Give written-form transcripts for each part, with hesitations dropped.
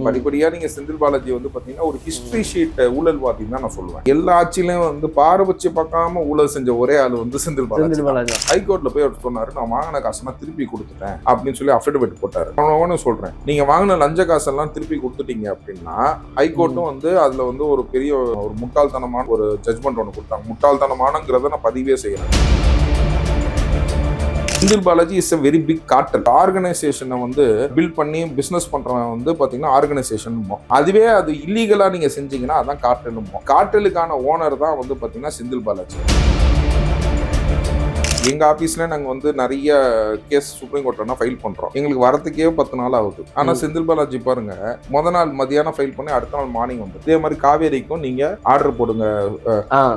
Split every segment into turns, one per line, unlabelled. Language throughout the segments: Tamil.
படிப்படியா நீங்க செந்தில் பாலாஜி வந்து பாத்தீங்கன்னா ஒரு ஹிஸ்டரி ஷீட் ஊழல்வாதின்னு தான் நான் சொல்லுவேன். எல்லா ஆட்சியிலையும் வந்து பாரபட்சம் பார்க்காம ஊழல் செஞ்ச ஒரே ஆள் வந்து செந்தில் பாலாஜி. ஹைகோர்ட்ல போய் அவர் சொன்னாரு, நான் வாங்கின காசெல்லாம் திருப்பி கொடுத்துட்டேன் அப்படின்னு சொல்லி அஃபிடவிட் போட்டாரு. நான் சொல்றேன், நீங்க வாங்கின லஞ்ச காசெல்லாம் திருப்பி கொடுத்துட்டீங்க அப்படின்னா ஹைகோர்ட்டும் வந்து அதுல வந்து ஒரு பெரிய ஒரு முட்டாள்தனமான ஒரு ஜட்ஜ்மெண்ட் ஒன்று கொடுத்தாங்க. முட்டாள்தனமானங்கிறத நான் பதிவே செய்யறேன். Senthil Balaji is a very big cartel. ஆர்கனைசேஷனை வந்து பில்ட் பண்ணி பிசினஸ் பண்றவன் வந்து பாத்தீங்கன்னா ஆர்கனைசேஷன். அதுவே அது இல்லீகலா நீங்க செஞ்சீங்கன்னா அதான் கார்டல். கார்டலுக்கான ஓனர் தான் வந்து பாத்தீங்கன்னா செந்தில் பாலாஜி. எங்க ஆபீஸ்ல நாங்க வந்து நிறைய கேஸ் சுப்ரீம் கோர்ட்ல ஃபைல் பண்றோம். எங்களுக்கு வரதுக்கே 10 நாள் ஆகுது. ஆனா செந்தில் பாலாஜி பாருங்க, முத நாள் மதியானம் ஃபைல் பண்ணி அடுத்த நாள் மார்னிங் வந்து. இதே மாதிரி காவேரிக்கும் நீங்க ஆர்டர் போடுங்க.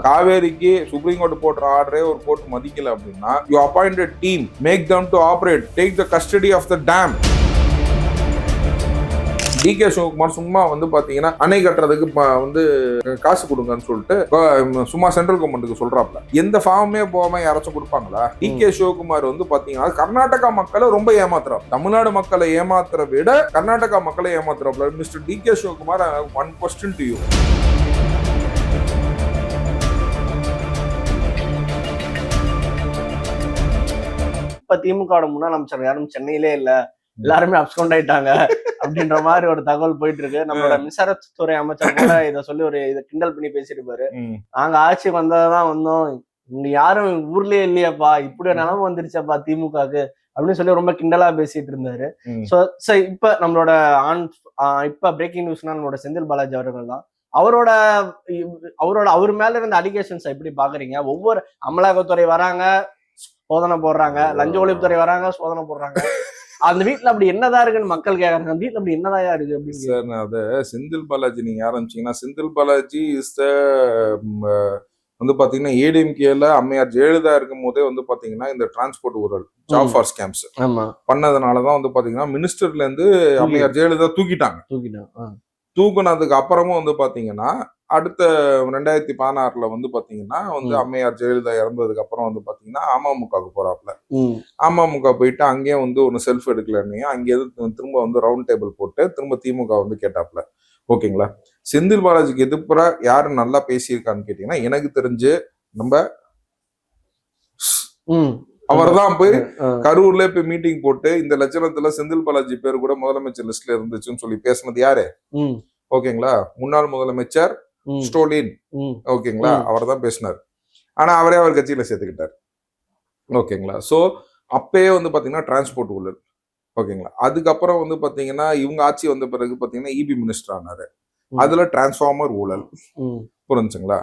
காவேரிக்கு சுப்ரீம் கோர்ட் போடுற ஆர்டரே ஒரு கோர்ட் மதிக்கல அப்படின்னா, you appointed team, make them to operate, take the custody of the dam. DK Sivakumar சும்மா வந்து பாத்தீங்கன்னா அணை கட்டுறதுக்கு வந்து காசு கொடுங்கன்னு சொல்லிட்டு சும்மா சென்ட்ரல் கவர்மெண்ட்டுக்கு சொல்றாப்ல. எந்த ஃபார்மே போகாம யாராச்சும் கொடுப்பாங்களா? DK சிவகுமார் வந்து பாத்தீங்கன்னா கர்நாடகா மக்களை ரொம்ப ஏமாத்துறாரு. தமிழ்நாடு மக்களை ஏமாத்துற விட கர்நாடகா மக்களை ஏமாத்துறாப்ல. Mister DK Shivakumar, one question to you.
இப்ப திமுக முன்னாள் அமைச்சர் யாரும் சென்னையிலே இல்ல, எல்லாருமே அப்ஸ்கவுண்ட் ஆயிட்டாங்க அப்படின்ற மாதிரி ஒரு தகவல் போயிட்டு இருக்கு. நம்மளோட மின்சாரத்துறை அமைச்சர் கூட இதை சொல்லி ஒரு இதை கிண்டல் பண்ணி பேசியிருப்பாரு. நாங்க ஆட்சி வந்ததான் வந்தோம், இங்க யாரும் ஊர்லயே இல்லையாப்பா, இப்படி ஒரு நிலைமை வந்துருச்சப்பா திமுகக்கு அப்படின்னு சொல்லி ரொம்ப கிண்டலா பேசிட்டு இருந்தாரு. சோ இப்ப நம்மளோட இப்ப பிரேக்கிங் நியூஸ்னா நம்மளோட செந்தில் பாலாஜி அவர்கள் தான். அவர் மேல இருந்த அலிகேஷன்ஸ் எப்படி பாக்குறீங்க? ஒவ்வொரு அமலாக்கத்துறை வராங்க, சோதனை போடுறாங்க, லஞ்ச ஒழிப்புத்துறை வராங்க, சோதனை போடுறாங்க. அந்த வீட்டுல அப்படி என்னதான் இருக்குன்னு மக்கள் கேக்குறாங்க. அந்த வீட்டுல அப்படி என்னதான் இருக்கு அப்படின்னு
சார். நான் அதை செந்தில் பாலாஜி நீங்க ஆரம்பிச்சீங்கன்னா, செந்தில் பாலாஜி இஸ் வந்து பாத்தீங்கன்னா ஏடிஎம்கேல அம்மையார் ஜெயலலிதா இருக்கும் போதே வந்து பாத்தீங்கன்னா இந்த டிரான்ஸ்போர்ட் ஊழல், ஜாப் ஃபார் ஸ்கேம்ஸ் பண்ணதுனாலதான் வந்து பாத்தீங்கன்னா மினிஸ்டர்ல இருந்து அம்மையார் ஜெயலலிதா தூக்குனதுக்கு அப்புறமும் வந்து பாத்தீங்கன்னா அடுத்த 2016 வந்து பாத்தீங்கன்னா வந்து அம்மையார் ஜெயலலிதா இறந்ததுக்கு அப்புறம் வந்து பாத்தீங்கன்னா அமமுகவுக்கு போறாப்ல. அமமுக போயிட்டு அங்கேயே வந்து ஒன்னு செல்ஃப் எடுக்கலன்னு அங்கே திரும்ப வந்து ரவுண்ட் டேபிள் போட்டு திரும்ப திமுக வந்து கேட்டாப்ல. ஓகேங்களா? செந்தில் பாலாஜிக்கு எதிர்ப்புற யாரு நல்லா பேசியிருக்கான்னு கேட்டீங்கன்னா, எனக்கு தெரிஞ்சு நம்ம அவர் தான் போய் கரூர்ல போய் மீட்டிங் போட்டு இந்த லட்சணத்துல செந்தில் பாலாஜி பேர் கூட முதலமைச்சர் லிஸ்ட்ல இருந்துச்சுன்னு சொல்லி பேசினது யாரு? ஓகேங்களா? முன்னாள் முதலமைச்சர் ஸ்டாலின். ஓகேங்களா? அவர் தான் பேசினார். ஆனா அவரே அவர் கட்சியில சேர்த்துக்கிட்டார். ஓகேங்களா? சோ அப்பயே வந்து பாத்தீங்கன்னா டிரான்ஸ்போர்ட் ஊழல். ஓகேங்களா? அதுக்கப்புறம் வந்து பாத்தீங்கன்னா இவங்க ஆட்சி வந்த பிறகு பாத்தீங்கன்னா இபி மினிஸ்டர் ஆனாரு. அதுல டிரான்ஸ்ஃபார்மர் ஊழல். புரிஞ்சுங்களா?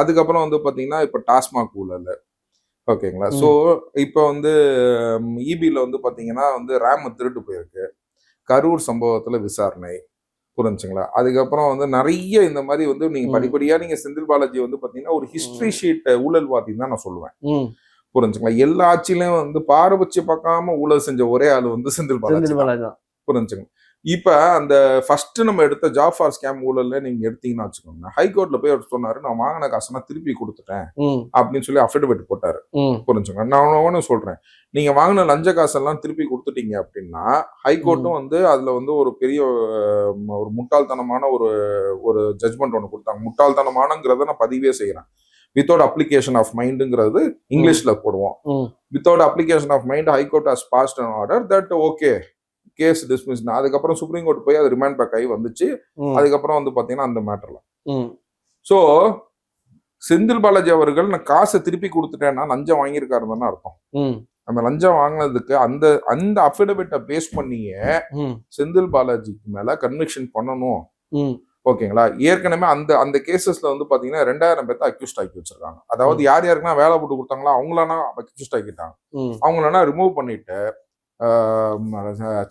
அதுக்கப்புறம் வந்து பாத்தீங்கன்னா இப்ப டாஸ்மாக் ஊழல். ஓகேங்களா? சோ இப்ப வந்து இபில வந்து பாத்தீங்கன்னா வந்து ரேம் திருட்டு போயிருக்கு. கரூர் சம்பவத்துல விசாரணை. புரிஞ்சுங்களா? அதுக்கப்புறம் வந்து நிறைய இந்த மாதிரி வந்து நீங்க படிப்படியா நீங்க செந்தில் பாலாஜி வந்து பாத்தீங்கன்னா ஒரு ஹிஸ்டரி ஷீட் ஊழல்வாதின்னு தான் நான் சொல்லுவேன். புரிஞ்சுங்களா? எல்லா ஆட்சியிலையும் வந்து பாரபட்சம் பார்க்காம ஊழல் செஞ்ச ஒரே ஆள் வந்து செந்தில் பாலாஜி. புரிஞ்சுங்க? இப்ப அந்த ஃபர்ஸ்ட் நம்ம எடுத்த ஜாப் ஃபார் ஸ்கேம் ஊழல்ல நீங்க எடுத்தீங்கன்னா வச்சுக்கோங்க, ஹைகோர்ட்ல போய் அவர் சொன்னாரு, நான் வாங்கின காசெல்லாம் திருப்பி கொடுத்துட்டேன் அப்படின்னு சொல்லி அஃபிடவிட் போட்டாரு. புரிஞ்சுங்க? நான் சொல்றேன், நீங்க வாங்கின லஞ்ச காசெல்லாம் திருப்பி கொடுத்துட்டீங்க அப்படின்னா ஹைகோர்ட்டும் வந்து அதுல வந்து ஒரு பெரிய ஒரு முட்டாள்தனமான ஒரு ஜட்ஜ்மெண்ட் ஒன்று கொடுத்தாங்க. முட்டாள்தனமானங்கிறத நான் பதிவே செய்யறேன். வித்தவுட் அப்ளிகேஷன் ஆஃப் மைண்டுங்கிறது இங்கிலீஷ்ல போடுவோம். Without application of mind high court has passed an order that okay case dismiss. அதுக்கப்புறம் சுப்ரீம் கோர்ட் போய் அது ரிமாண்ட் பேக் ஆகி வந்துச்சு. அதுக்கப்புறம் வந்து பாத்தீங்கன்னா அந்த மேட்டர்ல சோ செந்தில் பாலாஜி அவர்கள் நான் காசை திருப்பி கொடுத்துட்டேன்னா லஞ்சம் வாங்கியிருக்காருன்னு அர்த்தம். அந்த லஞ்சம் வாங்கினதுக்கு அந்த அஃபிடவிட்டை பேஸ் பண்ணியே செந்தில் பாலாஜிக்கு மேல கன்விக்ஷன் பண்ணணும். ஓகேங்களா? ஏற்கனவே அந்த கேசஸ்ல வந்து பாத்தீங்கன்னா 2000 பேர்த்த அக்யூஸ்ட் ஆக்கி வச்சிருக்காங்க. அதாவது யார் யாருக்குன்னா வேலை போட்டு கொடுத்தாங்களோ அவங்களா அக்யூஸ்ட் ஆக்கிட்டாங்க. அவங்களா ரிமூவ் பண்ணிட்டு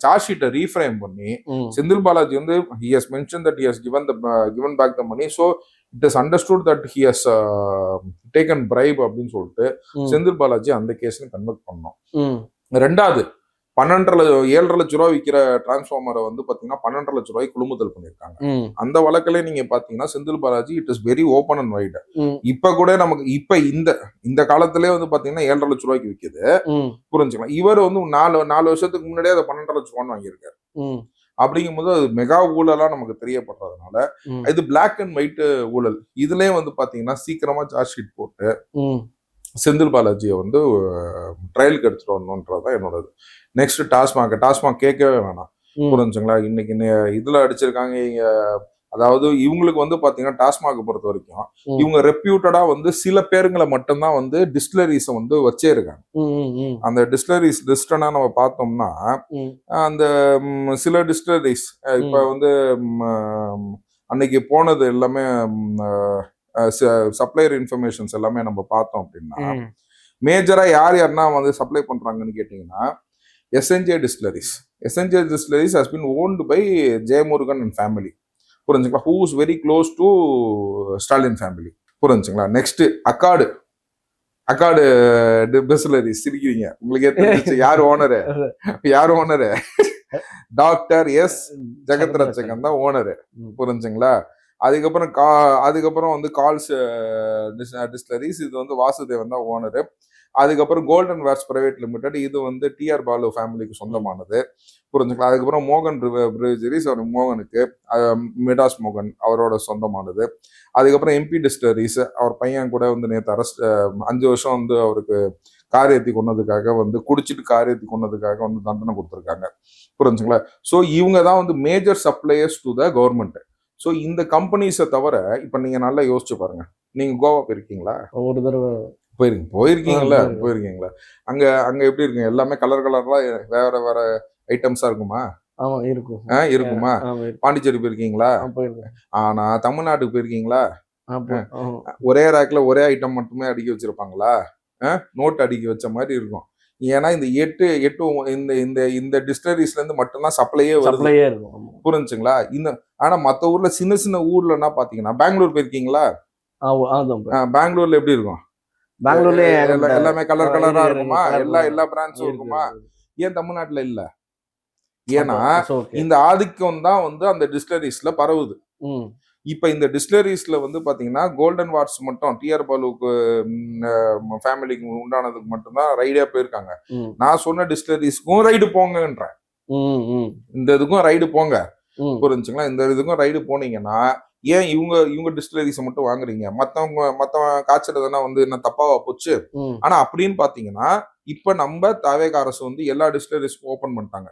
சார்ஜ் ஷீட்டை ரீஃப்ரேம் பண்ணி செந்தில் பாலாஜி வந்து he has mentioned that he has given back the money, so it is understood that he has taken bribe அப்படின்னு சொல்லிட்டு செந்தில் பாலாஜி அந்த கேஸ் கன்வெர்ட் பண்ணோம். ரெண்டாவது 7.5 லட்ச ரூபாய் விற்கிற டிரான்ஸ்ஃபார்மரை வந்து பாத்தீங்கன்னா 12.5 லட்ச ரூபாய்க்கு கொள்முதல் பண்ணிருக்காங்க. அந்த வழக்கிலே நீங்க பாத்தீங்கன்னா Senthil Balaji it is very open and wide. இப்ப கூட நமக்கு இப்ப இந்த காலத்திலே வந்து பாத்தீங்கன்னா 7.5 லட்ச ரூபாய்க்கு விற்குது. புரிஞ்சுக்கலாம்? இவர் வந்து 4 வருஷத்துக்கு முன்னாடியே அதை 12.5 லட்ச ரூபான்னு வாங்கியிருக்காரு. அப்படிங்கும்போது அது மெகா ஊழலா நமக்கு தெரியப்படுறதுனால இது பிளாக் அண்ட் ஒயிட் ஊழல். இதுலயே வந்து பாத்தீங்கன்னா சீக்கிரமா சார்ஜ் ஷீட் போட்டு செந்தில் பாலாஜியை வந்து ட்ரையலுக்கு எடுத்துட்டு வரணும்ன்றதுதான் என்னோடது. நெக்ஸ்ட் டாஸ்மாக் கேட்கவே வேணாம். புரிஞ்சுங்களா? இன்னைக்கு இதுல அடிச்சிருக்காங்க. அதாவது இவங்களுக்கு வந்து பாத்தீங்கன்னா டாஸ்மாக் பொறுத்த வரைக்கும் இவங்க ரெப்யூட்டடா வந்து சில பேருங்களை மட்டும்தான் வந்து டிஸ்டிலரிஸ வந்து வச்சே இருக்காங்க. அந்த டிஸ்டிலரிஸ் லிஸ்டனா நம்ம பார்த்தோம்னா அந்த சில டிஸ்டிலரிஸ் இப்ப வந்து அன்னைக்கு போனது எல்லாமே சப்ளையர் இன்ஃபர்மேஷன்ஸ் எல்லாமே நம்ம பார்த்தோம் அப்படின்னா மேஜரா யாருன்னா வந்து சப்ளை பண்றாங்கன்னு கேட்டீங்கன்னா SNJ distilleries. SNJ distilleries has been owned by Jayamurugan and family. புரிஞ்சுங்களா? Who is very close to Stalin family. புரிஞ்சுங்களா? Next Accord distilleries. சிரிக்கிறீங்க, உங்களுக்கே தெரிஞ்சு யார் owner? Doctor S Jagath Ratchagan தான் ஓனரு. புரிஞ்சுங்களா? அதுக்கப்புறம் வந்து கால்ஸ் டிஸ்டிலரிஸ், இது வந்து வாசுதேவன் தான் ஓனரு. அதுக்கப்புறம் கோல்டன் வேர்ஸ் பிரைவேட் லிமிடெட், இது வந்து டிஆர் பாலு ஃபேமிலிக்கு சொந்தமானது. புரிஞ்சுக்கலாம்? அதுக்கப்புறம் மோகன் பிரிவரிஸ், அவர் மோகனுக்கு, மிடாஸ் மோகன் அவரோட சொந்தமானது. அதுக்கப்புறம் எம்பி டிஸ்டிலரிஸ், அவர் பையன் கூட வந்து நேற்று அரெஸ்ட் 5 வருஷம் வந்து அவருக்கு கார் ஏற்றி கொண்டதுக்காக வந்து குடிச்சிட்டு கார் ஏற்றி கொண்டதுக்காக வந்து தண்டனை கொடுத்துருக்காங்க. புரிஞ்சுங்களா? ஸோ இவங்க தான் வந்து major suppliers to the government. So இந்த கம்பெனிஸை தவிர இப்போ நீங்க நல்லா யோசிச்சு பாருங்க. நீங்க கோவா போயிருக்கீங்களா?
ஒரு தடவை
போயிருக்கீங்களா? அங்க எப்படி இருக்குங்க? எல்லாமே கலர்லாம் வேற ஐட்டம்ஸா இருக்குமா? இருக்குமா? பாண்டிச்சேரி போயிருக்கீங்களா? ஆனா தமிழ்நாட்டுக்கு போயிருக்கீங்களா? ஒரே ரேக்ல ஒரே ஐட்டம் மட்டுமே அடுக்கி வச்சிருப்பாங்களா? நோட் அடுக்கி வச்ச மாதிரி இருக்கும். ஏன்னா இந்த எட்டு இந்த டிஸ்டிலரிஸ்ல இருந்து மட்டும்தான் சப்ளையே இருக்கும். புரிஞ்சுங்களா? ஆனா மத்த ஊர்ல சின்ன ஊர்லன்னா பாத்தீங்கன்னா, பெங்களூர் போயிருக்கீங்களா? பெங்களூர்ல எப்படி இருக்கும்? பெங்களூர்ல எல்லாமே கலரா இருக்குமா? எல்லா பிராண்ட்ஸும் இருக்குமா? ஏன் தமிழ்நாட்டுல இல்ல? ஏன்னா இந்த ஆதிக்கம் தான் வந்து அந்த டிஸ்டிலரிஸ்ல பரவுது. இப்ப இந்த டிஸ்டிலரிஸ்ல வந்து பாத்தீங்கன்னா கோல்டன் வார்ஸ் மட்டும் டிஆர் பாலுக்கு ஃபேமிலிக்கு உண்டானதுக்கு மட்டும்தான் ரைடே போயிருக்காங்க. நான் சொன்ன டிஸ்டிலரிஸ்க்கும் ரைடு போங்கன்றேன். இந்த இதுக்கும் ரைடு போங்க. புரிஞ்சுங்களா? இந்த இதுக்கும் ரைடு போனீங்கன்னா ஏன் இவங்க டிஸ்டிலரிஸை மட்டும் வாங்குறீங்க? மத்தவங்க காய்ச்சறதுனா வந்து என்ன தப்பாவா போச்சு? ஆனா அப்படின்னு பாத்தீங்கன்னா இப்ப நம்ம தாவேக அரசு வந்து எல்லா டிஸ்டிலரிஸும் ஓபன் பண்ணிட்டாங்க.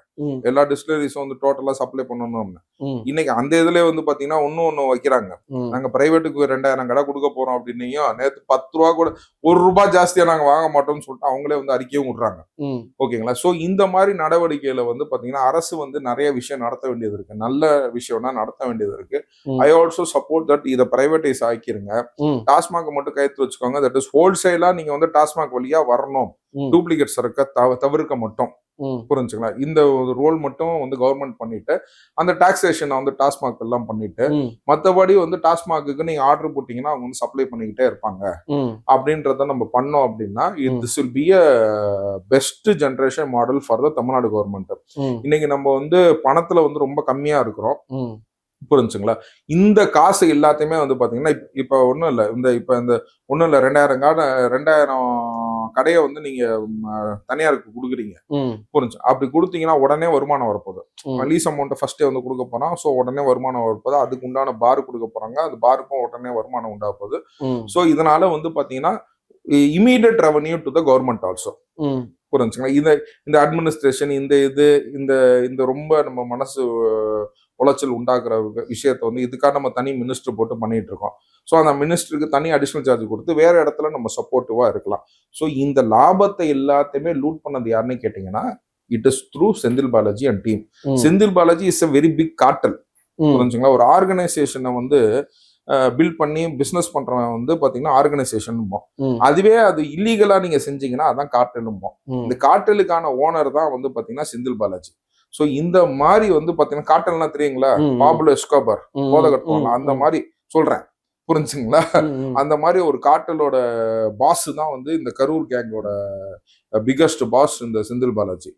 எல்லா டிஸ்டிலரிஸும் வந்து டோட்டலா சப்ளை பண்ணணும்னு. இன்னைக்கு அந்த இதுல வந்து பாத்தீங்கன்னா ஒண்ணு வைக்கிறாங்க. நாங்க பிரைவேட்டுக்கு 2000 கடை கொடுக்க போறோம் அப்படின்னீங்க. நேத்து 10 ரூபா கூட ₹1 ஜாஸ்தியா நாங்க வாங்க மாட்டோம்னு சொல்லிட்டு அவங்களே வந்து அறிக்கையும் விடுறாங்க. ஓகேங்களா? சோ இந்த மாதிரி நடவடிக்கையில வந்து பாத்தீங்கன்னா அரசு வந்து நிறைய விஷயம் நடத்த வேண்டியது இருக்கு. நல்ல விஷயம்னா நடத்த வேண்டியது இருக்கு. ஐ ஆல்சோ சப்போர்ட் தட் இதை பிரைவேட்டைஸ் ஆக்கிருங்க. டாஸ்மாக் மட்டும் கைத்து வச்சுக்கோங்க. தட் இஸ் ஹோல்சேலா நீங்க வந்து டாஸ்மாக் வழியா வரணும். டூப்ளிகேட் சரக்க தவிர்க்க மட்டும். புரிஞ்சுங்களா? இந்த ஒரு ரோல் மட்டும் வந்து கவர்மெண்ட் பண்ணிட்டு அந்த டாக்ஸேஷன் வந்து டாஸ்மாக் எல்லாம் பண்ணிட்டு மற்றபடி வந்து டாஸ்மாக்கு நீங்க ஆர்டர் போட்டீங்கன்னா அவங்க வந்து சப்ளை பண்ணிக்கிட்டே இருப்பாங்க. அப்படின்றத நம்ம பண்ணோம் அப்படின்னா this will be a best generation model for the Tamil Nadu government. இன்னைக்கு நம்ம வந்து பணத்துல வந்து ரொம்ப கம்மியா இருக்கிறோம். புரிஞ்சுங்களா? இந்த காசு எல்லாத்தையுமே வந்து பாத்தீங்கன்னா இப்ப ஒண்ணும் இல்ல, இந்த ஒண்ணும் இல்ல 2000 கடையை வந்து நீங்க தனியாருக்கு கொடுக்குறீங்க. புரிஞ்சு அப்படி கொடுத்தீங்கன்னா உடனே வருமானம் வரப்போகுது. லீஸ் அமௌண்ட் ஃபர்ஸ்டே வந்து கொடுக்க போறோம். ஸோ உடனே வருமானம் வரப்போகுது. அதுக்கு உண்டான பார் கொடுக்க போறாங்க. அந்த பாருக்கும் உடனே வருமானம் உண்டா போகுது. ஸோ இதனால வந்து பாத்தீங்கன்னா immediate revenue to the government also. புரிஞ்சுங்களா? இந்த அட்மினிஸ்ட்ரேஷன் இந்த ரொம்ப நம்ம மனசு உளைச்சல் உண்டாக்குற விஷயத்த வந்து இதுக்காக நம்ம தனி மினிஸ்டர் போட்டு பண்ணிட்டு இருக்கோம். ஸோ அந்த மினிஸ்டருக்கு தனி அடிஷனல் சார்ஜ் கொடுத்து வேற இடத்துல நம்ம சப்போர்ட்டிவா இருக்கலாம். ஸோ இந்த லாபத்தை எல்லாத்தையுமே லூட் பண்ணது யாருன்னு கேட்டீங்கன்னா it is through Senthil Balaji and team. Senthil Balaji is a very big cartel. புரிஞ்சுங்களா? ஒரு ஆர்கனைசேஷனை வந்து பில்ட் பண்ணி பிசினஸ் பண்றவன் வந்து பாத்தீங்கன்னா ஆர்கனைசேஷன். அதுவே அது இல்லீகலா நீங்க செஞ்சீங்கன்னா அதான் கார்ட்டலும். இந்த கார்ட்டலுக்கான ஓனர் தான் வந்து பாத்தீங்கன்னா செந்தில் பாலாஜி. சோ இந்த மாதிரி வந்து பாத்தீங்கன்னா கார்ட்டல்னா தெரியுங்களா? பாபுலோ எஸ்கோபார் போதகட்டுவாங்க அந்த மாதிரி சொல்றேன். புரிஞ்சுங்களா? அந்த மாதிரி ஒரு கார்ட்டலோட பாஸ் தான் வந்து இந்த கரூர் கேங்கோட பிகஸ்ட் பாஸ் இந்த செந்தில் பாலாஜி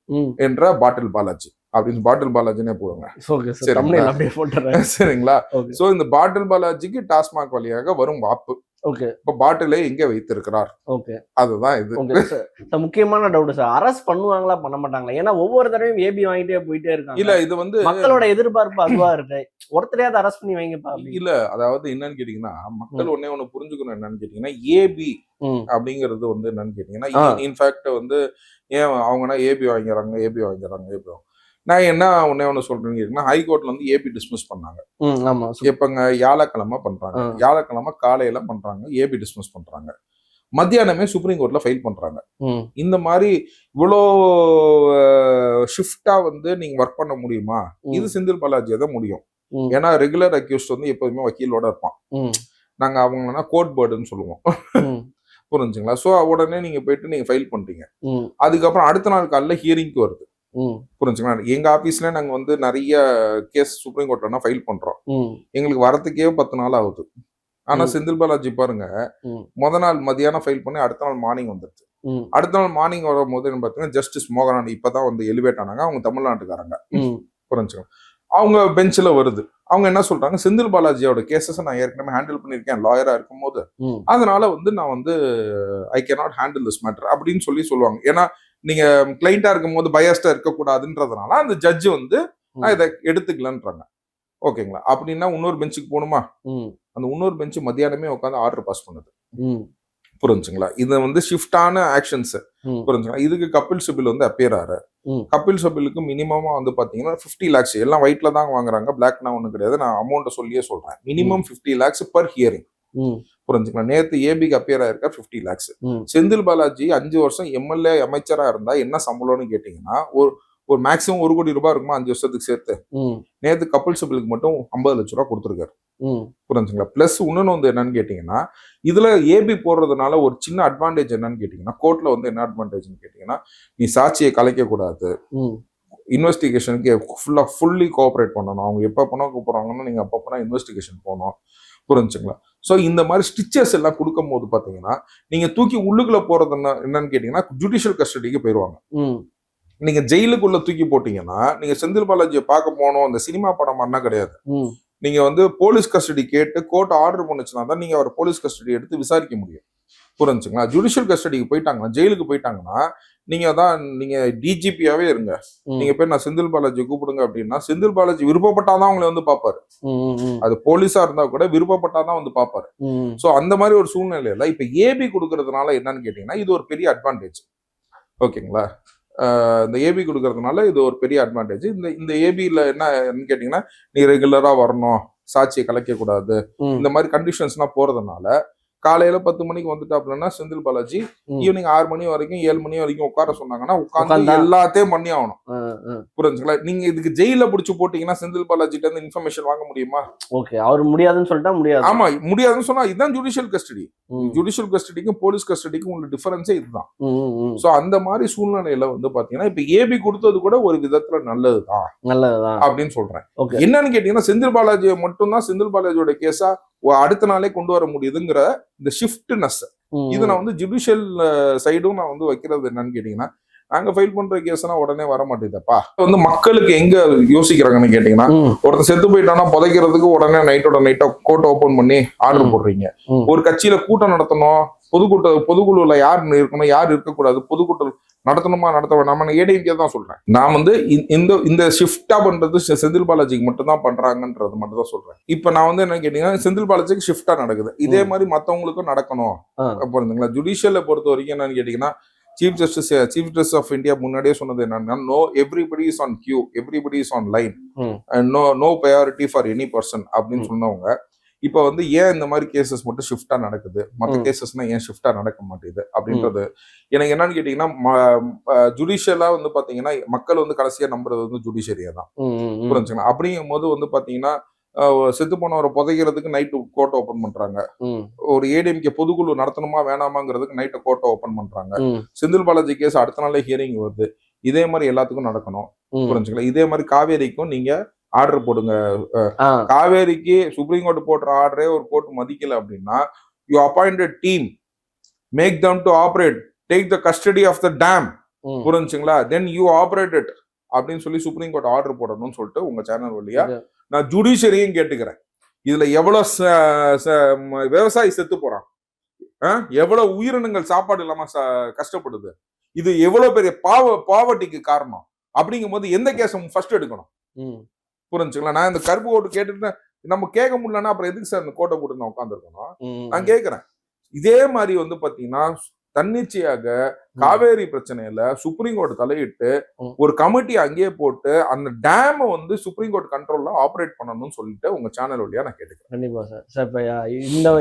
என்ற பாட்டில் பாலாஜி. அப்படின்னு பாட்டில் பாலாஜினே போடுங்க.
ஓகே சார், தமிழ்ல அப்படியே போட்டுறேன்.
சரிங்களா?
ஓகே.
சோ இந்த பாட்டில் பாலாஜிக்கு டாஸ்மாக் வழியாக வரும் வாப்பு.
ஓகே.
இப்ப பாட்டிலை எங்க வைத்திருக்கிறார்?
ஓகே,
அதுதான் இது.
Okay sir. முக்கியமான டவுட் சார், அரெஸ்ட் பண்ணுவாங்களா பண்ண மாட்டாங்களா? ஏன்னா ஒவ்வொரு தடவையும் ஏபி வாங்கிட்டே போயிட்டே இருக்காங்க.
இல்ல இது வந்து
மக்களோட எதிர்பார்ப்பு அதுவா இருக்கு. ஒருத்தரையாவது அரெஸ்ட் பண்ணி வைங்கப்பா.
இல்ல அதாவது என்னன்னு கேட்டீங்கன்னா, மக்கள் ஒண்ணு புரிஞ்சுக்கணும். என்னன்னு கேட்டீங்கன்னா, ஏபி அப்படிங்கிறது வந்து என்னன்னு கேட்டீங்கன்னா, இன்ஃபேக்ட் வந்து ஏன் அவங்கன்னா ஏபி வாங்கிறாங்க. நான் என்ன ஒண்ணு சொல்றேன்னு கேட்டீங்கன்னா, ஹைகோர்ட்ல வந்து ஏபி டிஸ்மிஸ் பண்ணாங்க. எப்பங்க? வியாழக்கிழமை பண்றாங்க. வியாழக்கிழமை காலையில பண்றாங்க, ஏபி டிஸ்மிஸ் பண்றாங்க. மத்தியானமே சுப்ரீம் கோர்ட்ல ஃபைல் பண்றாங்க. இந்த மாதிரி இவ்வளோ ஷிஃப்டா வந்து நீங்க ஒர்க் பண்ண முடியுமா? இது செந்தில் பாலாஜியை தான் முடியும். ஏன்னா ரெகுலர் அக்யூஸ்ட் வந்து எப்போதுமே வக்கீலோட இருப்பான். நாங்க அவங்கன்னா கோர்ட் பேர்டுன்னு சொல்லுவோம். புரிஞ்சுங்களா? சோ உடனே நீங்க போயிட்டு நீங்க ஃபைல் பண்றீங்க. அதுக்கப்புறம் அடுத்த நாள் காலையில ஹியரிங்க்கு வருது. புரிஞ்சுங்களா? எங்க ஆபீஸ்ல நாங்க வந்து நிறைய கேஸ் சுப்ரீம் கோர்ட்ல ஃபைல் பண்றோம். எங்களுக்கு வரதுக்கே 10 நாள் ஆகுது. ஆனா செந்தில் பாலாஜி பாருங்க, முத நாள் மதியானம் ஃபைல் பண்ணி அடுத்த நாள் மார்னிங் வந்துருச்சு. அடுத்த நாள் மார்னிங் வரும்போது என்ன பாத்தீங்கன்னா, ஜஸ்டிஸ் மோகனான் இப்பதான் வந்து எலிவேட் ஆனாங்க. அவங்க தமிழ்நாட்டுக்காரங்க. புரிஞ்சுங்களா? அவங்க பெஞ்சில் வருது. அவங்க என்ன சொல்றாங்க, செந்தில் பாலாஜியோட கேசஸ் நான் ஏற்கனவே ஹேண்டில் பண்ணிருக்கேன் லாயரா இருக்கும் போது, அதனால வந்து நான் வந்து I cannot handle this matter அப்படின்னு சொல்லுவாங்க. ஏன்னா நீங்க கிளைண்டா இருக்கும் போது பயஸ்டா இருக்கக்கூடாதுன்றதுனால அந்த ஜட்ஜ் வந்து நான் இதை எடுத்துக்கலன்றாங்க. ஓகேங்களா? அப்படின்னா இன்னொரு பெஞ்சுக்கு போகணுமா? அந்த இன்னொரு பெஞ்ச் மத்தியானமே உட்காந்து ஆர்டர் பாஸ் பண்ணுது. புரிஞ்சுங்களா? இது வந்து ஷிஃப்டான ஆக்ஷன்ஸ். புரிஞ்சுங்களா? இதுக்கு கபில் சிபில் வந்து அப்பியர் ஆற. கபில் சிபிலுக்கு மினிமமா வந்து பாத்தீங்கன்னா 50 lakhs. எல்லாம் ஒயிட்ல தான் வாங்குறாங்க, பிளாக்னா ஒண்ணு கிடையாது. நான் அமௌண்ட் சொல்லியே சொல்றேன். Minimum 50 lakhs per hearing. புரிஞ்சுக்கலாம். நேத்து ஏபிக்கு அப்பியர் ஆயிருக்கா 50 lakhs. செந்தில் பாலாஜி 5 வருஷம் எம்எல்ஏ அமைச்சரா இருந்தா என்ன சம்பளம்னு கேட்டீங்கன்னா, ஒரு மேக்ஸிமம் 1 கோடி ரூபாய் இருக்குமா 5 வருஷத்துக்கு சேர்த்து. நேத்து கபில் சிபிலுக்கு மட்டும் 50 லட்சம் ரூபாய் கொடுத்துருக்காரு. புரிஞ்சுங்களா? பிளஸ் இன்னொன்னு வந்து என்னன்னு கேட்டீங்கன்னா, இதுல ஏபி போடுறதுனால ஒரு சின்ன அட்வான்டேஜ் என்னன்னு கேட்டீங்கன்னா, கோர்ட்ல வந்து என்ன அட்வான்டேஜ்னு கேட்டீங்கன்னா, நீ சாட்சியை கலைக்க கூடாது, இன்வெஸ்டிகேஷனுக்கு ஃபுல்லி கோஆபரேட் பண்ணணும். அவங்க எப்ப போனா கூப்பிடுறாங்கன்னா நீங்க அப்ப போனா இன்வெஸ்டிகேஷன் போகணும். புரிஞ்சுங்களா? சோ இந்த மாதிரி ஸ்டிச்சஸ் எல்லாம் கொடுக்கும் போது பாத்தீங்கன்னா, நீங்க தூக்கி உள்ளுக்குள்ள போறது என்னன்னு கேட்டீங்கன்னா, ஜுடிஷியல் கஸ்டடிக்கு போயிருவாங்க. நீங்க ஜெயிலுக்குள்ள தூக்கி போட்டீங்கன்னா, நீங்க செந்தில் பாலாஜியை பார்க்க போனோம், அந்த சினிமா படம் மாதிரினா கிடையாது. நீங்க வந்து போலீஸ் கஸ்டடி கேட்டு கோர்ட் ஆர்டர் பண்ணுச்சுன்னா தான் நீங்க அவர் போலீஸ் கஸ்டடி எடுத்து விசாரிக்க முடியும். புரிஞ்சுங்களா? ஜுடிஷியல் கஸ்டடிக்கு போயிட்டாங்கன்னா, ஜெயிலுக்கு போயிட்டாங்கன்னா, நீங்க டிஜிபியாவே இருங்க. நீங்க போய் நான் செந்தில் பாலாஜி கூப்பிடுங்க அப்படின்னா, செந்தில் பாலாஜி விருப்பப்பட்டாதான் அவங்களை வந்து பாப்பாரு. அது போலீஸா இருந்தா கூட விருப்பப்பட்டாதான் வந்து பாப்பாரு. சோ அந்த மாதிரி ஒரு சூழ்நிலையில இப்ப ஏபி கொடுக்கறதுனால என்னன்னு கேட்டீங்கன்னா, இது ஒரு பெரிய அட்வான்டேஜ். ஓகேங்களா? இந்த ஏபி கொடுக்கறதுனால இது ஒரு பெரிய அட்வான்டேஜ். இந்த ஏபில என்னன்னு கேட்டீங்கன்னா, நீ ரெகுலரா வரணும், சாட்சியை கலைக்க கூடாது, இந்த மாதிரி கண்டிஷன்ஸ்லாம் போறதுனால காலையில 10 மணிக்கு வந்துட்டாப்லன்னா செந்தில் பாலாஜி ஈவினிங் 6 மணி வரைக்கும் 7 மணி வரைக்கும் உட்கார சொன்னாங்கன்னா உட்கார்ந்து எல்லாத்தையும் பண்ணி ஆகணும். புரிஞ்சுங்களா? நீங்க இதுக்கு ஜெயில புடிச்சு போட்டீங்கன்னா செந்தில் பாலாஜிட்ட இருந்து இன்ஃபர்மேஷன் வாங்க முடியுமா?
ஓகே, அவர் முடியாதுன்னு சொல்லிட்டா முடியாது.
ஆமா, முடியாதுன்னு சொன்னா இதுதான் ஜுடிஷியல் கஸ்டடி. ஜுடிஷியல் கஸ்டடிக்கும் போலீஸ் கஸ்டடிக்கும் உள்ள டிஃபரன்ஸே இதுதான். சோ அந்த மாதிரி சூழ்நிலையில வந்து பாத்தீங்கன்னா இப்ப ஏபி கொடுத்தது கூட ஒரு விதத்துல நல்லதுதான் அப்படின்னு சொல்றேன். என்னன்னு கேட்டீங்கன்னா, செந்தில் பாலாஜியை மட்டும்தான் செந்தில் பாலாஜியோட கேஸா அடுத்த நாளே கொண்டு வர முடியுதுங்கிற இந்த ஷிஃப்ட்னஸ், இது நான் வந்து ஜுடிஷியல் சைடும் நான் வந்து வைக்கிறது என்னன்னு கேட்டீங்கன்னா, நாங்க ஃபைல் பண்ற கேஸ்னா உடனே வர மாட்டேதப்பா. வந்து மக்களுக்கு எங்க யோசிக்கிறாங்கன்னு கேட்டீங்கன்னா, ஒருத்தர் செத்து போயிட்டானா புதைக்கிறதுக்கு உடனே நைட்டோட நைட்டா கோர்ட் ஓபன் பண்ணி ஆர்டர் போடுறீங்க. ஒரு கட்சியில கூட்டம் நடத்தணும், பொதுக்குழுல யார் இருக்கணும் யார் இருக்கக்கூடாது, பொதுக்கூட்டம் நடத்தணுமா நடத்த வேணாமா, ஏடிஎம்கே தான் சொல்றேன். நான் வந்து இந்த ஷிஃப்டா பண்றது செந்தில் பாலாஜிக்கு மட்டும் தான் பண்றாங்கன்றது மட்டும் தான் சொல்றேன். இப்ப நான் வந்து என்ன கேட்டீங்கன்னா, செந்தில் பாலாஜிக்கு ஷிஃப்டா நடக்குது, இதே மாதிரி மத்தவங்களுக்கும் நடக்கணும். புரியுதுங்களா? ஜுடிஷியலை பொறுத்த வரைக்கும் என்னன்னு கேட்டீங்கன்னா, சீஃப் ஜஸ்டிஸ் ஆஃப் இந்தியா முன்னாடியே சொன்னது என்னன்னா, no everybody is on queue, everybody is on line, no priority for any person அப்படின்னு சொன்னவங்க இப்ப வந்து ஏன் இந்த மாதிரி கேசஸ் மட்டும் ஷிஃப்டா நடக்குது, மற்ற கேசஸ்னா ஏன் ஷிஃப்டா நடக்க மாட்டேங்குது அப்படின்றது எனக்கு என்னன்னு கேட்டீங்கன்னா, ஜுடிஷியலா வந்து பாத்தீங்கன்னா மக்கள் வந்து கடைசியா நம்புறது வந்து ஜுடிஷியரியா தான். புரிஞ்சுங்களா? அப்படிங்கும் போது வந்து பாத்தீங்கன்னா, செத்து போனவரை புதைக்கிறதுக்கு நைட்டு கோர்ட் ஓபன் பண்றாங்க. ஒரு ஏடிஎம்கே பொதுக்குழு நடத்தணுமா வேணாமாங்கிறதுக்கு நைட்டு கோர்ட் ஓபன் பண்றாங்க. செந்தில் பாலாஜி கேஸ் அடுத்த நாளே ஹியரிங் வருது. இதே மாதிரி எல்லாத்துக்கும் நடக்கணும். புரிஞ்சுங்களா? இதே மாதிரி காவேரிக்கும் நீங்க ஆர்டர் போடுங்க. காவேரிக்கு சுப்ரீம் கோர்ட் போடுற ஆர்டரே ஒரு கோர்ட் மதிக்கல அப்படின்னா, you appointed team, make them to operate, take the custody of the dam. புரிஞ்சுங்களா? Then you operate it. அப்படின்னு சொல்லி சுப்ரீம் கோர்ட் ஆர்டர் போடணும்னு சொல்லிட்டு உங்க சேனல் வழியா நான் ஜுடிஷியரியும் கேட்டுக்கிறேன். இதுல எவ்வளவு விவசாயி செத்து போறான், எவ்வளவு உயிரினங்கள் சாப்பாடு இல்லாம கஷ்டப்படுது, இது எவ்வளவு பெரிய பாவர்ட்டிக்கு காரணம் அப்படிங்கும் போது எந்த கேஸை ஃபர்ஸ்ட் எடுக்கணும்? புரிஞ்சுங்களா? நான் இந்த கருப்பு ஓட்டு கேட்டுட்டு நம்ம கேட்க முடியலன்னா அப்புறம் எதுக்கு சார் இந்த கோட்டை போட்டு நான் உட்காந்துருக்கணும்? நான் கேட்கிறேன். இதே மாதிரி வந்து பாத்தீங்கன்னா தன்னிச்சையாக காவேரி பிரச்சனையில சுப்ரீம் கோர்ட் தலையிட்டு ஒரு கமிட்டி அங்கேயே போட்டு அந்த டேமை வந்து சுப்ரீம் கோர்ட் கண்ட்ரோல்ல ஆப்ரேட் பண்ணணும்னு சொல்லிட்டு உங்க சேனல் வழியா நான் கேட்டுக்கிறேன்.
கண்டிப்பா சார். சார் இப்ப இந்த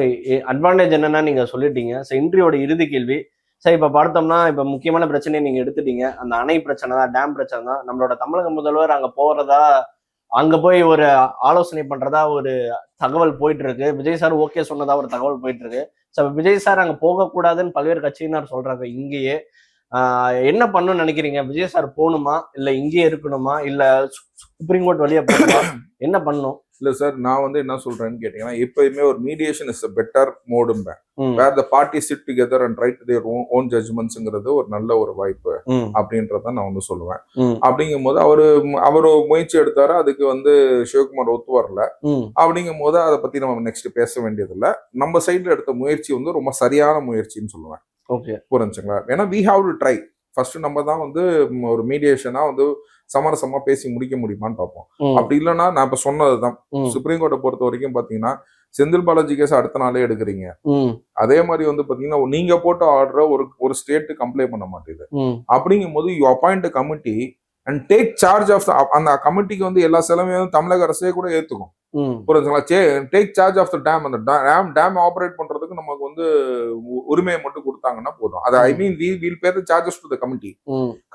அட்வான்டேஜ் என்னன்னா நீங்க சொல்லிட்டீங்க. இன்றையோட இறுதி கேள்வி சார், இப்ப பார்த்தோம்னா இப்ப முக்கியமான பிரச்சனையை நீங்க எடுத்துட்டீங்க. அந்த அணை பிரச்சனை தான், டேம் பிரச்சனை தான். நம்மளோட தமிழக முதல்வர் அங்க போறதா, அங்க போய் ஒரு ஆலோசனை பண்றதா ஒரு தகவல் போயிட்டு இருக்கு. விஜய் சார் ஓகே சொன்னதா ஒரு தகவல் போயிட்டு இருக்கு. விஜய் சார் அங்க போகக்கூடாதுன்னு பல்வேறு கட்சியினர் சொல்றாங்க. இங்கேயே என்ன பண்ணணும்னு நினைக்கிறீங்க? விஜய் சார் போகணுமா, இல்ல இங்கேயே இருக்கணுமா, இல்ல சுப்ரீம் கோர்ட் வழியா போகணுமா, என்ன பண்ணணும்?
இல்ல சார், நான் வந்து என்ன சொல்றேன்னு கேட்டீங்கன்னா, எப்பயுமே ஒரு மீடியேஷன் இஸ் a பெட்டர் மோடும்பேன். Where the party sit together and write their own ஜட்ஜ்மெண்ட்ஸ்ங்கிறது ஒரு நல்ல ஒரு வாய்ப்பு அப்படின்றத நான் வந்து சொல்லுவேன். அப்படிங்கும் போது அவரு முயற்சி எடுத்தாரு, அதுக்கு வந்து சிவகுமார் ஒத்து வரல. அப்படிங்கும் போது அதை பத்தி நம்ம நெக்ஸ்ட் பேச வேண்டியது இல்ல. நம்ம சைட்ல எடுத்த முயற்சி வந்து ரொம்ப சரியான முயற்சின்னு சொல்லுவேன். புரிஞ்சுங்களா? ஏன்னா we have to try. First நம்ம தான் வந்து ஒரு மீடியேஷனா வந்து சமரசமா பேசி முடிக்க முடியுமான்னு பார்ப்போம். அப்படி இல்லைன்னா நான் இப்ப சொன்னதுதான், சுப்ரீம் கோர்ட்டை பொறுத்த வரைக்கும் பாத்தீங்கன்னா செந்தில் பாலாஜி கேஸ் அடுத்த நாளே எடுக்கிறீங்க. அதே மாதிரி வந்து பாத்தீங்கன்னா நீங்க போட்ட ஆர்டரை ஒரு ஸ்டேட் கம்ப்ளைண்ட் பண்ண மாட்டேங்குது. அப்படிங்கும் போது you appoint committee and take charge of அந்த கமிட்டிக்கு வந்து எல்லா செலவையும் தமிழக அரசே கூட ஏத்துக்கும். புரிஞ்சுங்களா? Take charge of the dam. அந்த டேம் ஆபரேட் பண்றதுக்கு நமக்கு வந்து உரிமையை மட்டும் கொடுத்தாங்கன்னா போதும். அது I mean will pay the charges to the committee.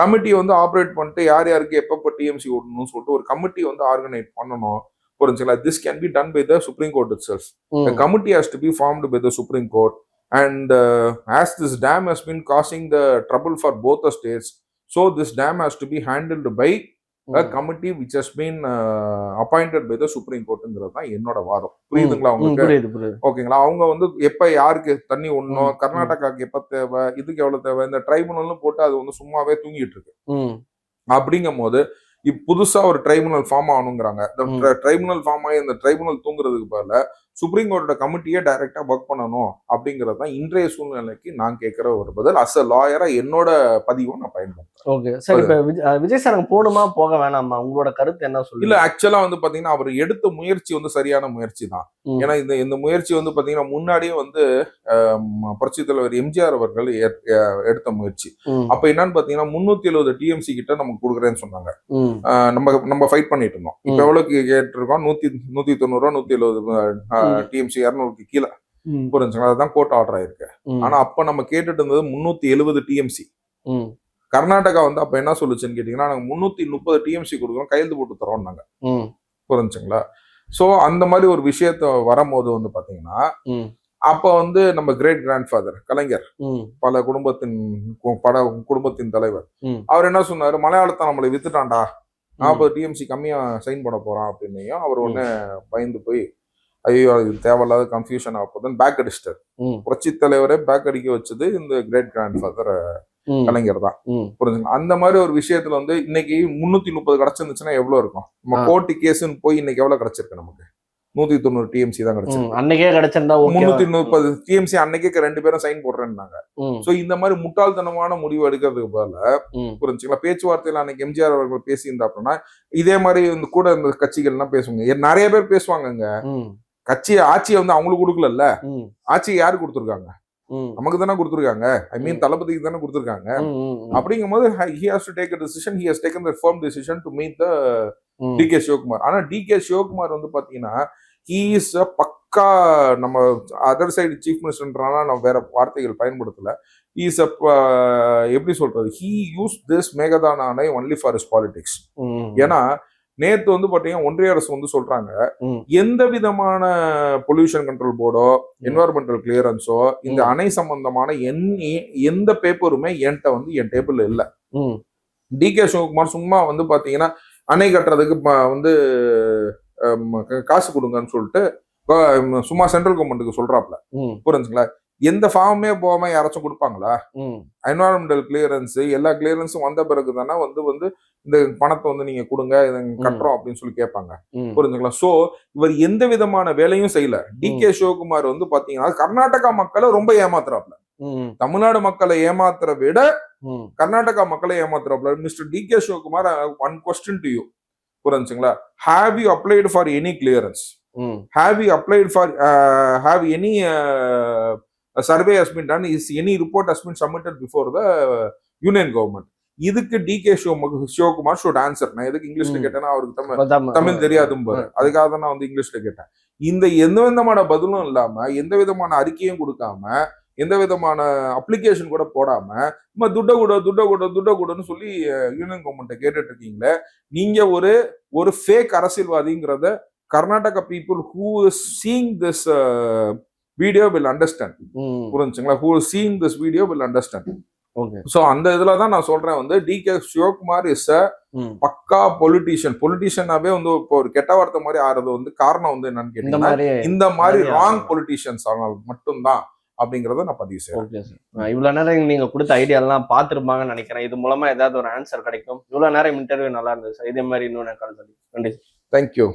Committee வந்து ஆபரேட் பண்ணிட்டு யார் யாருக்கு எப்பப்ப டிஎம்சி ஓடணும்னு சொல்லிட்டு ஒரு கமிட்டி வந்து ஆர்கனைஸ் பண்ணணும். புரிஞ்சுங்களா? This can be done by the supreme court itself. The committee has to be formed by the Supreme Court, and as this dam has been causing the trouble for both the states, so this dam has to be handled by a committee which has been appointed by the Supreme Courtங்கிறது தான் என்னோட வாதம். புரியுதுங்களா உங்களுக்கு? ஓகேங்களா? அவங்க வந்து எப்ப யாருக்கு தண்ணி ஒண்ணும், கர்நாடகாக்கு எப்ப தேவை, இதுக்கு எவ்வளவு தேவை, இந்த ட்ரைபுனல்னு போட்டு அது வந்து சும்மாவே தூங்கிட்டு இருக்கு. அப்படிங்கும் போது புதுசா ஒரு ட்ரைபுனல் ஃபார்ம் ஆகணுங்கிறாங்க. ட்ரைபுனல் ஃபார்ம் ஆகி இந்த ட்ரைபுனல் தூங்குறதுக்கு பதிலா சுப்ரீம் கோர்ட்டோட கமிட்டியே டைரக்டா ஒர்க் பண்ணணும் அப்படிங்கறது தான் இன்றைய சூழ்நிலைக்கு நான் கேட்கிற ஒரு பதில். அஸ் அ லாயரா என்னோட பதிவும் நான் பயன்படுத்துறேன். ஓகே சார், இப்ப விஜய் சார் போகணுமா போக வேணாமா, உங்களோட கருத்து என்ன சொல்லு? இல்ல, ஆக்சுவலா வந்து பாத்தீங்கன்னா அவர் எடுத்த முயற்சி வந்து சரியான முயற்சி தான். ஏன்னா இந்த முயற்சி வந்து பாத்தீங்கன்னா முன்னாடியே வந்து புரட்சி தலைவர் எம்ஜிஆர் அவர்கள் எடுத்த முயற்சி. அப்ப என்னன்னு பாத்தீங்கன்னா 370 டிஎம்சி கிட்ட நமக்கு கொடுக்குறேன்னு சொன்னாங்க. நம்ம ஃபைட் பண்ணிட்டு இருந்தோம். இப்ப எவ்வளவுக்கு கேட்டிருக்கோம்? 190 170 டிஎம்சி 200க்கு கீழே. புரிஞ்சுங்களா? அதுதான் கோர்ட் ஆர்டர் ஆயிருக்கு. ஆனா அப்ப நம்ம கேட்டுட்டு இருந்தது 370 டிஎம்சி. கர்நாடகா வந்து அப்ப என்ன சொல்லுச்சுன்னு கேட்டீங்கன்னா, நாங்க 330 டிஎம்சி கொடுக்குறோம், கையெழுத்து போட்டு தரோம் நாங்க. புரிஞ்சுங்களா? சோ அந்த மாதிரி ஒரு விஷயத்த வரும்போது வந்து பாத்தீங்கன்னா, அப்ப வந்து நம்ம கிரேட் கிராண்ட் ஃபாதர் கலைஞர், பல குடும்பத்தின் தலைவர், அவர் என்ன சொன்னாரு? மலையாளத்தை நம்மளை வித்துட்டான்டா, 40 டிஎம்சி கம்மியா சைன் பண்ண போறான் அப்படின்னு அவர் ஒண்ணு பயந்து போய், ஐயோ இது தேவையில்லாத கன்ஃபியூஷன் ஆக போதுன்னு பேக் அடிச்சிட்டார். புரட்சி தலைவரே பேக் அடிக்க வச்சது இந்த கிரேட் கிராண்ட் ஃபாதர் கலைஞர் தான். புரிஞ்சுங்க? அந்த மாதிரி ஒரு விஷயத்துல வந்து இன்னைக்கு 330 கிடைச்சிருந்துச்சுன்னா எவ்வளவு இருக்கும்? நம்ம கோர்ட்டு கேஸ்ன்னு போய் இன்னைக்கு எவ்வளவு கிடைச்சிருக்கு? நமக்கு 190 டிஎம்சி தான் கிடைச்சிருக்கு. அன்னைக்கே கிடைச்சிருந்தா 330 டிஎம்சி அன்னைக்கே 2 பேரும் சைன் போடுறேன்னாங்க. சோ இந்த மாதிரி முட்டாள்தனமான முடிவு எடுக்கிறதுக்கு பதிலா, புரிஞ்சுங்களா, பேச்சுவார்த்தையில அன்னைக்கு எம்ஜிஆர் அவர்கள் பேசி இருந்தாப்னா இதே மாதிரி இந்த கூட இந்த கட்சிகள் எல்லாம் பேசுவாங்க. நிறைய பேர் பேசுவாங்க. ஆட்சியை வந்து அவங்களுக்கு கொடுக்கல, ஆட்சியை யாரு கொடுத்துருக்காங்க? நமக்கு தானே கொடுத்துருக்காங்க. ஐ மீன் தளபதிக்கு தானே கொடுத்துருக்காங்க. அப்படிங்கும் போது he has to take a decision. He has taken the firm decision to meet the DK Sivakumar. ஆனா டிகே சிவகுமார் வந்து பாத்தீங்கன்னா he is a பக்கா, நம்ம அதர் சைடு சீஃப் மினிஸ்டர்ன்றனால நம்ம வேற வார்த்தைகள் பயன்படுத்தல. he is a எப்படி சொல்றது, he used this மேகதான அணை only for his politics. ஏன்னா நேத்து வந்து பாத்தீங்கன்னா ஒன்றிய அரசு வந்து சொல்றாங்க, எந்த விதமான பொல்யூஷன் கண்ட்ரோல் போர்டோ என்வரன்மெண்டல் கிளியரன்ஸோ இந்த அணை சம்பந்தமான எந்த பேப்பருமே என்கிட்ட வந்து என் டேபிள்ல இல்ல. டிகே சிவகுமார் சும்மா வந்து பாத்தீங்கன்னா அணை கட்டுறதுக்கு வந்து காசு கொடுங்கன்னு சொல்லிட்டு சும்மா சென்ட்ரல் கவர்மெண்ட்டுக்கு சொல்றாப்ல. புரிஞ்சுங்களா? எந்த ஃபார்மே போகாம யாராச்சும் கொடுப்பாங்களா? என்வரான்மெண்டல் கிளியரன்ஸ் எல்லா கிளியரன்ஸும் வந்த பிறகு தானே வந்து இந்த பணத்தை வந்து நீங்க கொடுங்க, இதை கட்டுறோம் அப்படின்னு சொல்லி கேட்பாங்க. புரிஞ்சுங்களா? சோ இவர் எந்த விதமான வேலையும் செய்யல. டி.கே. சிவகுமார் வந்து பாத்தீங்கன்னா கர்நாடகா மக்களை ரொம்ப ஏமாத்துறாப்ல. தமிழ்நாடு மக்களை ஏமாத்துற விட கர்நாடகா மக்களை ஏமாத்துறாப்ல. Mister D K. Shivakumar, one question to you. புரிஞ்சுங்களா? Have you applied for any clearance? Have you applied for have any survey has been done? Is any report has been submitted before the union government? இதுக்கு டி.கே. Sivakumar should answer. நான் எதுக்கு இங்கிலீஷ்ல கேட்டேன்னா அவருக்கு தமிழ் தெரியாதும் பாரு, அதுக்காக தான் நான் வந்து இங்கிலீஷ்ல கேட்டேன். இந்த எந்த விதமான பதிலும் இல்லாம, எந்த விதமான அறிக்கையும் கொடுக்காம, எந்த விதமான அப்ளிகேஷன் கூட போடாம துட்ட கூடன்னு சொல்லி யூனியன் கவர்மெண்ட்டை கேட்டுட்டு இருக்கீங்களே, நீங்க ஒரு fake அரசியல்வாதிங்கிறத Karnataka people who is seeing this video will understand. புரிஞ்சுங்களா? Who is seeing this video will understand.
Okay.
So அந்த இதுல தான் நான் சொல்றேன் வந்து டி.கே. சிவகுமார் இஸ் a பக்கா பொலிட்டிஷியனாவே வந்து இப்போ ஒரு கெட்ட வார்த்தை மாதிரி ஆறது வந்து காரணம் வந்து என்னன்னு கேட்டீங்கன்னா இந்த மாதிரி ராங் பொலிட்டிஷியன்ஸ் ஆனால் மட்டும்தான் அப்படிங்கறத நான் பதிவு செய்யறேன்.
இவ்வளவு நேரம் நீங்க கொடுத்த ஐடியா எல்லாம் பாத்துருப்பாங்கன்னு நினைக்கிறேன். இது மூலமா ஏதாவது ஒரு ஆன்சர் கிடைக்கும். இவ்வளவு நேரம் இன்டர்வியூ நல்லா இருந்தது சார். இதே மாதிரி இன்னொரு கால் பண்ணி நன்றி.
Thank you.